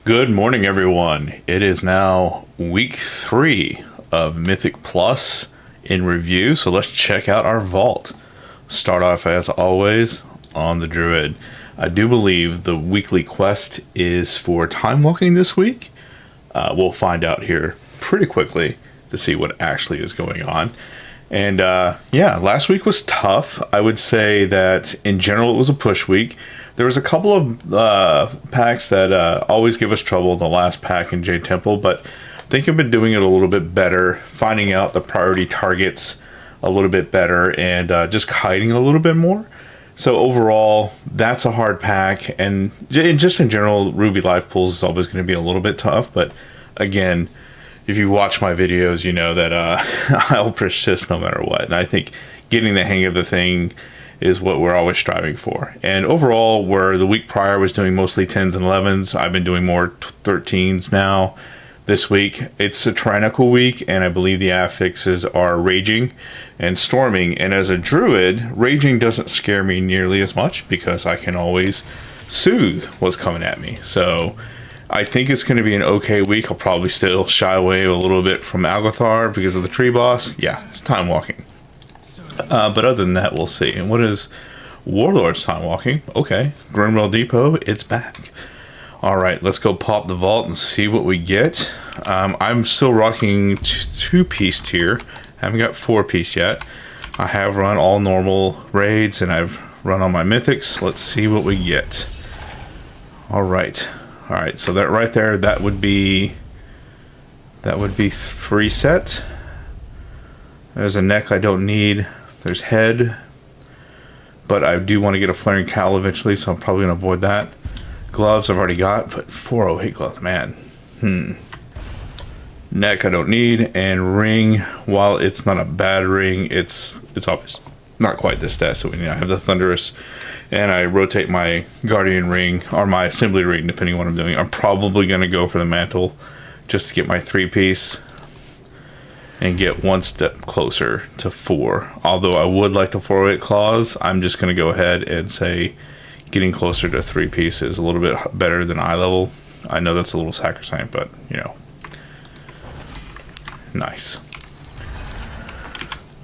Good morning, everyone. It is now week 3 of Mythic Plus in review, so let's check out our vault. Start off, as always, on the Druid. I do believe the weekly quest is for time walking this week. We'll find out here pretty quickly to see what actually is going on. And yeah, last week was tough. I would say that in general it was a push week. There was a couple of packs that always give us trouble. The last pack in J Temple, but I think I've been doing it a little bit better, finding out the priority targets a little bit better, and just kiting a little bit more. So overall, that's a hard pack, and just in general, Ruby Life Pools is always going to be a little bit tough. But again, if you watch my videos, you know that I'll persist no matter what. And I think getting the hang of the thing is what we're always striving for. And overall, where the week prior was doing mostly 10s and 11s, I've been doing more 13s now. This week, it's a tyrannical week, and I believe the affixes are Raging and Storming. And as a Druid, Raging doesn't scare me nearly as much because I can always soothe what's coming at me. So I think it's going to be an okay week. I'll probably still shy away a little bit from Algathar because of the tree boss. Yeah, it's time walking. But other than that, we'll see. And what is Warlord's time walking? Okay, Grimwell Depot, it's back. All right, let's go pop the vault and see what we get. I'm still rocking 2-piece tier. Haven't got 4-piece yet. I have run all normal raids and I've run on my mythics. Let's see what we get. All right, so that right there, that would be 3 set. There's a neck I don't need. There's head, but I do want to get a flaring cowl eventually, so I'm probably going to avoid that. Gloves I've already got, but 408 gloves, man. Neck I don't need, and ring, while it's not a bad ring, it's obvious not quite this stat. So I have the Thunderous, and I rotate my Guardian ring or my Assembly ring depending on what I'm doing. I'm probably going to go for the Mantle just to get my 3-piece and get one step closer to 4. Although I would like the 408 claws, I'm just going to go ahead and say getting closer to 3-piece is a little bit better than eye level. I know that's a little sacrosanct, but nice.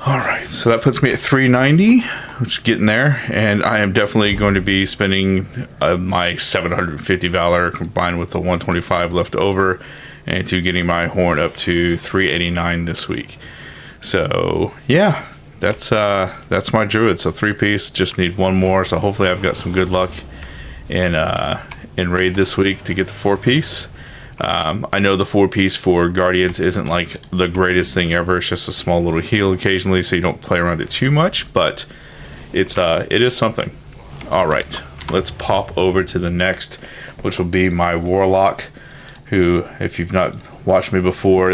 All right, so that puts me at 390, which is getting there, and I am definitely going to be spending my 750 Valor combined with the 125 left over and to getting my horn up to 389 this week. So yeah, that's my Druid. So 3-piece, just need one more. So hopefully I've got some good luck in raid this week to get the 4-piece. I know the 4-piece for Guardians isn't like the greatest thing ever. It's just a small little heal occasionally, so you don't play around it too much. But it is something. All right, let's pop over to the next, which will be my Warlock. Who, if you've not watched me before,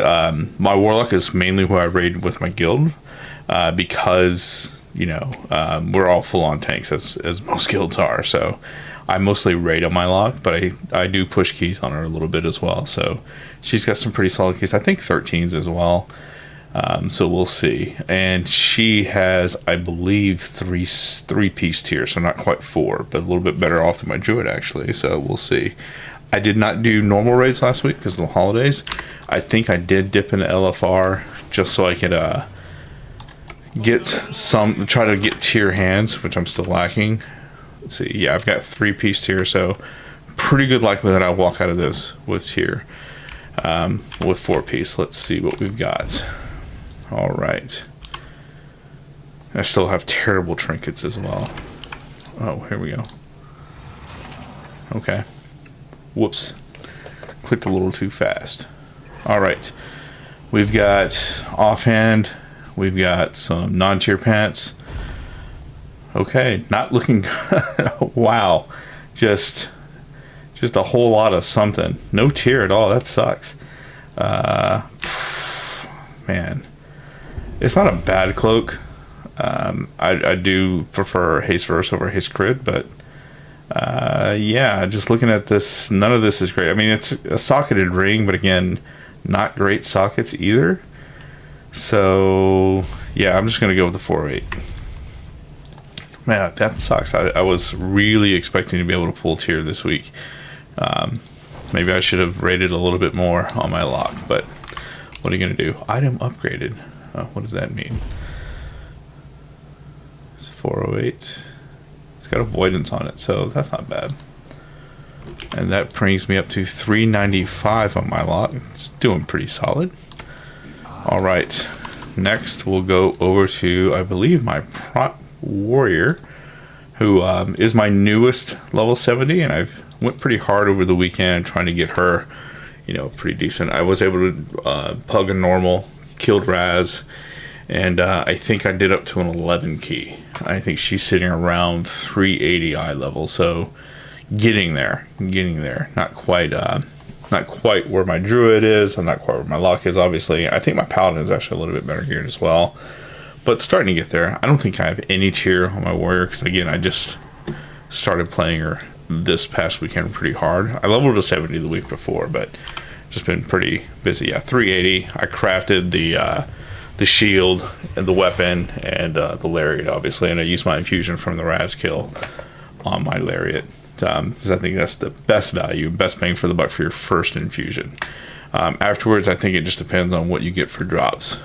my Warlock is mainly who I raid with my guild, because we're all full on tanks as most guilds are. So I mostly raid on my lock, but I do push keys on her a little bit as well. So she's got some pretty solid keys. I think 13s as well. So we'll see. And she has, I believe, 3-piece tier, so not quite 4, but a little bit better off than my Druid actually. So we'll see. I did not do normal raids last week because of the holidays. I think I did dip into LFR just so I could try to get tier hands, which I'm still lacking. Let's see. Yeah, I've got 3-piece tier, so pretty good likelihood I'll walk out of this with tier. With 4-piece. Let's see what we've got. All right. I still have terrible trinkets as well. Oh, here we go. Okay. Whoops. Clicked a little too fast. All right. We've got offhand. We've got some non-tier pants. Okay. Not looking good. Wow. Just a whole lot of something. No tier at all. That sucks. Man. It's not a bad cloak. I do prefer Haste Verse over Haste Crit, but yeah, just looking at this, none of this is great. I mean, it's a socketed ring, but again, not great sockets either. So yeah, I'm just gonna go with the 408. Man, that sucks. I was really expecting to be able to pull tier this week. Maybe I should have rated a little bit more on my lock, but what are you going to do? Item upgraded. What does that mean? It's 408. It's got avoidance on it, so that's not bad. And that brings me up to 395 on my lock. It's doing pretty solid. All right. Next, we'll go over to, I believe, my prop warrior, who is my newest level 70, and I've went pretty hard over the weekend trying to get her, you know, pretty decent. I was able to pug a normal, killed Raz, and I think I did up to an 11 key. I think she's sitting around 380 eye level, so getting there. Not quite where my druid is. I'm not quite where my lock is, obviously. I think my paladin is actually a little bit better here as well, but starting to get there. I don't think I have any tier on my warrior because, again, I just started playing her this past weekend pretty hard. I leveled to 70 the week before, but just been pretty busy. Yeah, 380. I crafted the shield and the weapon and the lariat, obviously, and I used my infusion from the Raz kill on my lariat. Because I think that's the best value, best bang for the buck for your first infusion. Afterwards, I think it just depends on what you get for drops.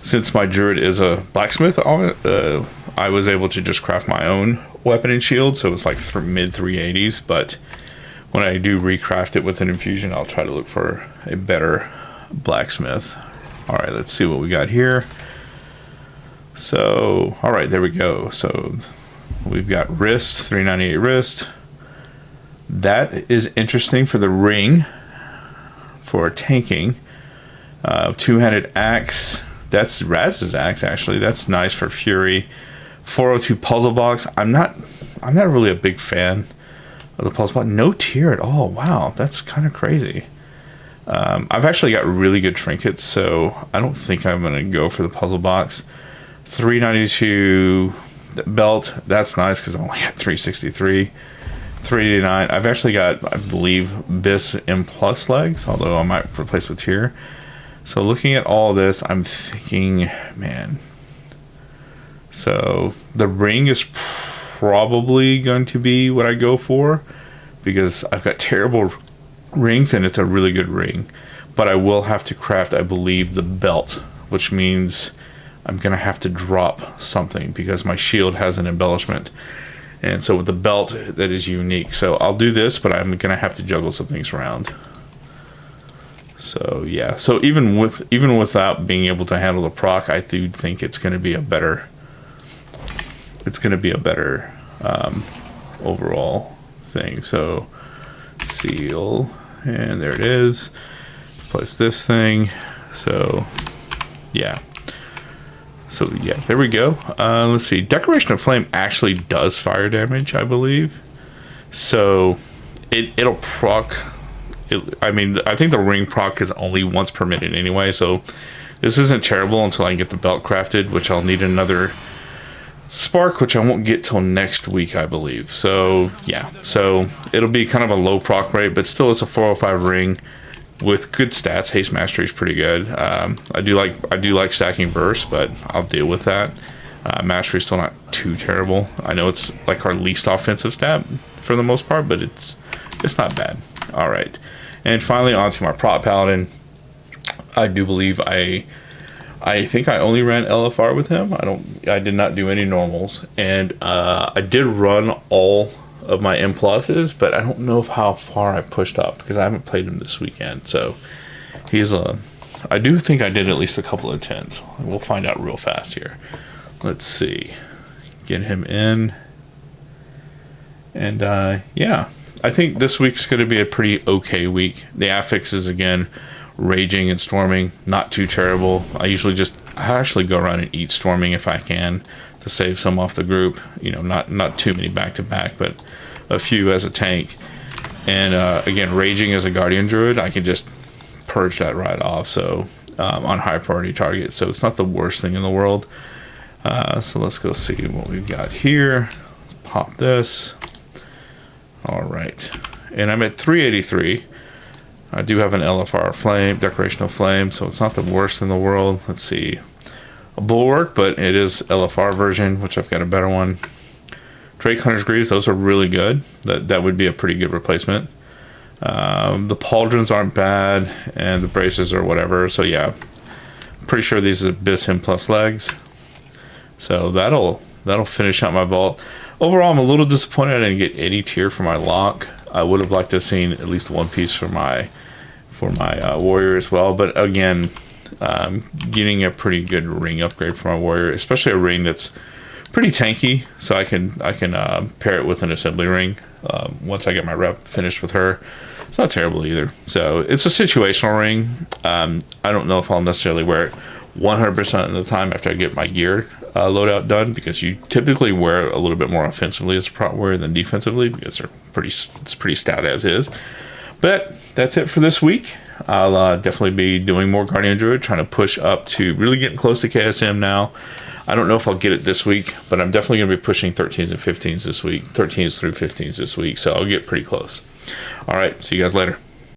Since my druid is a blacksmith, I was able to just craft my own weapon and shield, so it's like mid 380s. But when I do recraft it with an infusion, I'll try to look for a better blacksmith. All right, let's see what we got here. So, all right, there we go. So we've got wrist, 398 wrist. That is interesting for the ring, for tanking. Two-handed axe. That's Raz's axe, actually. That's nice for fury. 402 puzzle box. I'm not really a big fan of the puzzle box. No tier at all. Wow, that's kind of crazy. I've actually got really good trinkets, so I don't think I'm going to go for the puzzle box. 392 belt. That's nice because I only got 363. 389. I've actually got, I believe, Bis M plus legs, although I might replace with tier. So looking at all this, I'm thinking, man. So the ring is probably going to be what I go for because I've got terrible rings and it's a really good ring. But I will have to craft, I believe, the belt, which means I'm going to have to drop something because my shield has an embellishment. And so with the belt, that is unique. So I'll do this, but I'm going to have to juggle some things around. So yeah. So even without being able to handle the proc, I do think it's going to be a better. It's going to be a better overall thing. So seal, and there it is. Place this thing. So yeah. So yeah, there we go. Let's see. Decoration of Flame actually does fire damage, I believe. So it'll proc. I mean, I think the ring proc is only once per minute anyway. So this isn't terrible until I get the belt crafted, which I'll need another spark, which I won't get till next week, I believe. So yeah, so it'll be kind of a low proc rate, but still it's a 405 ring with good stats. Haste Mastery is pretty good. I do like stacking burst, but I'll deal with that. Mastery is still not too terrible. I know it's like our least offensive stat for the most part, but it's not bad. All right, and finally onto my prop paladin. I do believe I think I only ran LFR with him. I did not do any normals, and I did run all of my M pluses, but I don't know how far I pushed up because I haven't played him this weekend. So I do think I did at least a couple of 10s. We'll find out real fast here. Let's see, get him in, and yeah, I think this week's going to be a pretty okay week. The affixes again, raging and storming, not too terrible. I actually go around and eat storming if I can to save some off the group. You know, not too many back to back, but a few as a tank. And again, raging as a guardian druid, I can just purge that right off. So on high priority targets, so it's not the worst thing in the world. So let's go see what we've got here. Let's pop this. All right, and I'm at 383. I do have an LFR flame, Decoration of Flame, so it's not the worst in the world. Let's see, a Bulwark, but it is LFR version, which I've got a better one. Drake Hunter's Greaves, those are really good. That would be a pretty good replacement. The pauldrons aren't bad, and the braces or whatever. So yeah, pretty sure these are Abyss Him plus legs. So that'll finish out my vault. Overall, I'm a little disappointed I didn't get any tier for my lock. I would have liked to have seen at least one piece for my warrior as well. But again, getting a pretty good ring upgrade for my warrior, especially a ring that's pretty tanky, so I can pair it with an assembly ring once I get my rep finished with her. It's not terrible either. So it's a situational ring. I don't know if I'll necessarily wear it 100% of the time after I get my gear loadout done, because you typically wear it a little bit more offensively as a prop warrior than defensively, because it's pretty stout as is. But that's it for this week. I'll definitely be doing more Guardian Druid, trying to push up to really getting close to KSM now. I don't know if I'll get it this week, but I'm definitely going to be pushing 13s and 15s this week, 13s through 15s this week, so I'll get pretty close. All right, see you guys later.